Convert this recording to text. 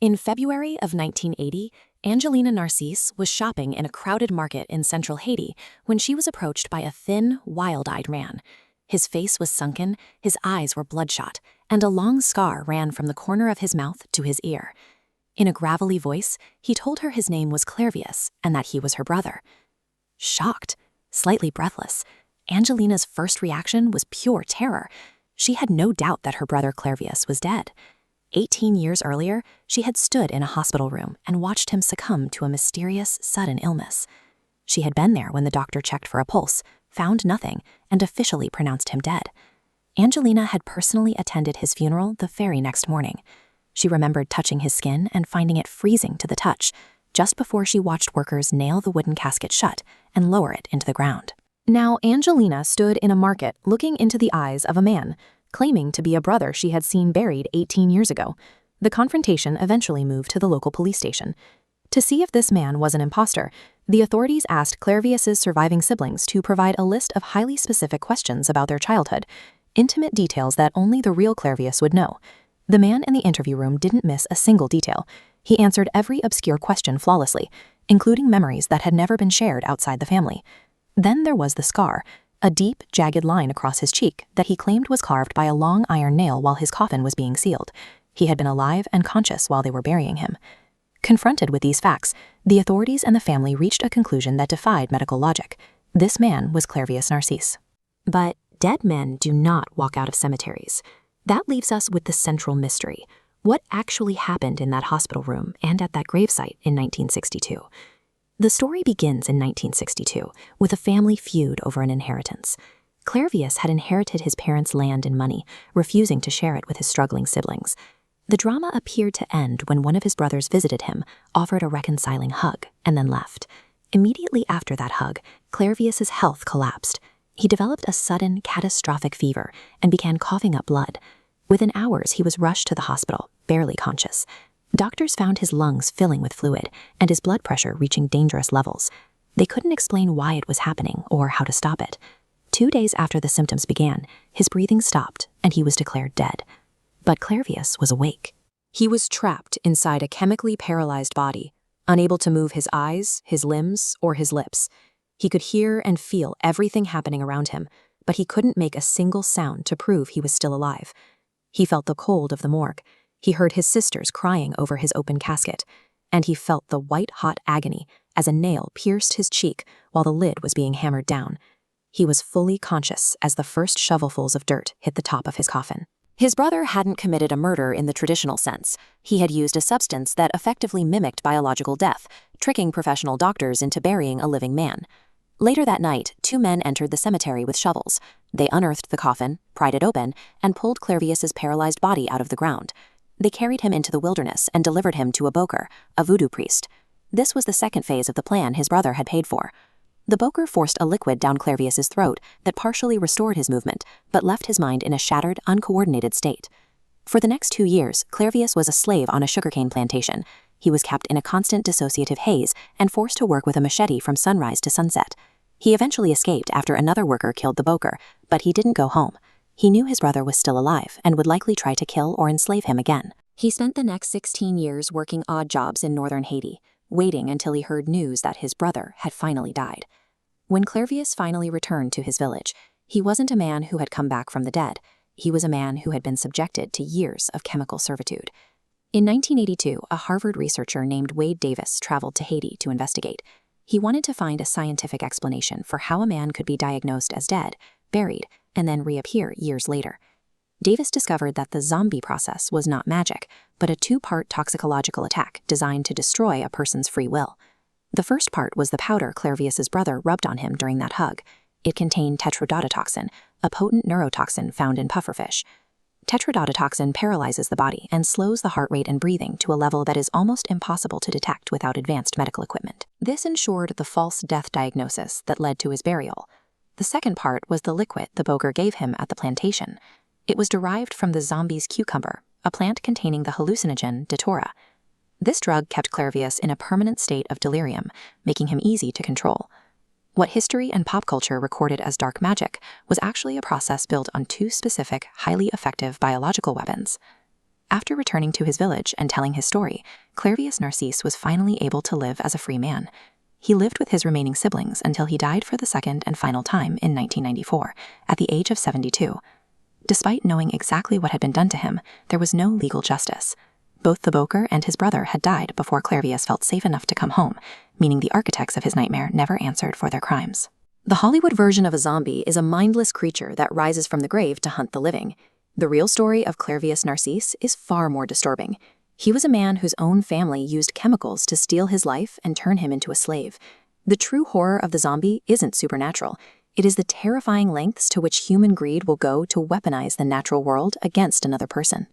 In February of 1980, Angelina Narcisse was shopping in a crowded market in central Haiti when she was approached by a thin, wild-eyed man. His face was sunken, his eyes were bloodshot, and a long scar ran from the corner of his mouth to his ear. In a gravelly voice, he told her his name was Clairvius and that he was her brother. Shocked, slightly breathless, Angelina's first reaction was pure terror. She had no doubt that her brother Clairvius was dead. 18 years earlier, she had stood in a hospital room and watched him succumb to a mysterious, sudden illness. She had been there when the doctor checked for a pulse, found nothing, and officially pronounced him dead. Angelina had personally attended his funeral the very next morning. She remembered touching his skin and finding it freezing to the touch, just before she watched workers nail the wooden casket shut and lower it into the ground. Now, Angelina stood in a market looking into the eyes of a man, claiming to be a brother she had seen buried 18 years ago. The confrontation eventually moved to the local police station. To see if this man was an imposter, the authorities asked Clairvius's surviving siblings to provide a list of highly specific questions about their childhood, intimate details that only the real Clairvius would know. The man in the interview room didn't miss a single detail. He answered every obscure question flawlessly, including memories that had never been shared outside the family. Then there was the scar, a deep, jagged line across his cheek that he claimed was carved by a long iron nail while his coffin was being sealed. He had been alive and conscious while they were burying him. Confronted with these facts, the authorities and the family reached a conclusion that defied medical logic. This man was Clairvius Narcisse. But dead men do not walk out of cemeteries. That leaves us with the central mystery. What actually happened in that hospital room and at that gravesite in 1962? The story begins in 1962 with a family feud over an inheritance. Clairvius had inherited his parents' land and money, refusing to share it with his struggling siblings. The drama appeared to end when one of his brothers visited him, offered a reconciling hug, and then left. Immediately after that hug, Clairvius's health collapsed. He developed a sudden, catastrophic fever and began coughing up blood. Within hours, he was rushed to the hospital, barely conscious. Doctors found his lungs filling with fluid and his blood pressure reaching dangerous levels. They couldn't explain why it was happening or how to stop it. 2 days after the symptoms began, his breathing stopped and he was declared dead. But Clairvius was awake. He was trapped inside a chemically paralyzed body, unable to move his eyes, his limbs, or his lips. He could hear and feel everything happening around him, but he couldn't make a single sound to prove he was still alive. He felt the cold of the morgue. He heard his sisters crying over his open casket, and he felt the white-hot agony as a nail pierced his cheek while the lid was being hammered down. He was fully conscious as the first shovelfuls of dirt hit the top of his coffin. His brother hadn't committed a murder in the traditional sense. He had used a substance that effectively mimicked biological death, tricking professional doctors into burying a living man. Later that night, 2 men entered the cemetery with shovels. They unearthed the coffin, pried it open, and pulled Clairvius's paralyzed body out of the ground. They carried him into the wilderness and delivered him to a bokor, a voodoo priest. This was the second phase of the plan his brother had paid for. The bokor forced a liquid down Clairvius's throat that partially restored his movement, but left his mind in a shattered, uncoordinated state. For the next 2 years, Clairvius was a slave on a sugarcane plantation. He was kept in a constant dissociative haze and forced to work with a machete from sunrise to sunset. He eventually escaped after another worker killed the bokor, but he didn't go home. He knew his brother was still alive and would likely try to kill or enslave him again. He spent the next 16 years working odd jobs in northern Haiti, waiting until he heard news that his brother had finally died. When Clairvius finally returned to his village, he wasn't a man who had come back from the dead. He was a man who had been subjected to years of chemical servitude. In 1982, a Harvard researcher named Wade Davis traveled to Haiti to investigate. He wanted to find a scientific explanation for how a man could be diagnosed as dead, buried, and then reappear years later. Davis discovered that the zombie process was not magic, but a 2-part toxicological attack designed to destroy a person's free will. The first part was the powder Clairvius's brother rubbed on him during that hug. It contained tetrodotoxin, a potent neurotoxin found in pufferfish. Tetrodotoxin paralyzes the body and slows the heart rate and breathing to a level that is almost impossible to detect without advanced medical equipment. This ensured the false death diagnosis that led to his burial. The second part was the liquid the bokor gave him at the plantation. It was derived from the zombie's cucumber, a plant containing the hallucinogen datura. This drug kept Clairvius in a permanent state of delirium, making him easy to control. What history and pop culture recorded as dark magic was actually a process built on 2 specific, highly effective biological weapons. After returning to his village and telling his story, Clairvius Narcisse was finally able to live as a free man. He lived with his remaining siblings until he died for the second and final time in 1994, at the age of 72. Despite knowing exactly what had been done to him, there was no legal justice. Both the bokor and his brother had died before Clairvius felt safe enough to come home, meaning the architects of his nightmare never answered for their crimes. The Hollywood version of a zombie is a mindless creature that rises from the grave to hunt the living. The real story of Clairvius Narcisse is far more disturbing. He was a man whose own family used chemicals to steal his life and turn him into a slave. The true horror of the zombie isn't supernatural. It is the terrifying lengths to which human greed will go to weaponize the natural world against another person.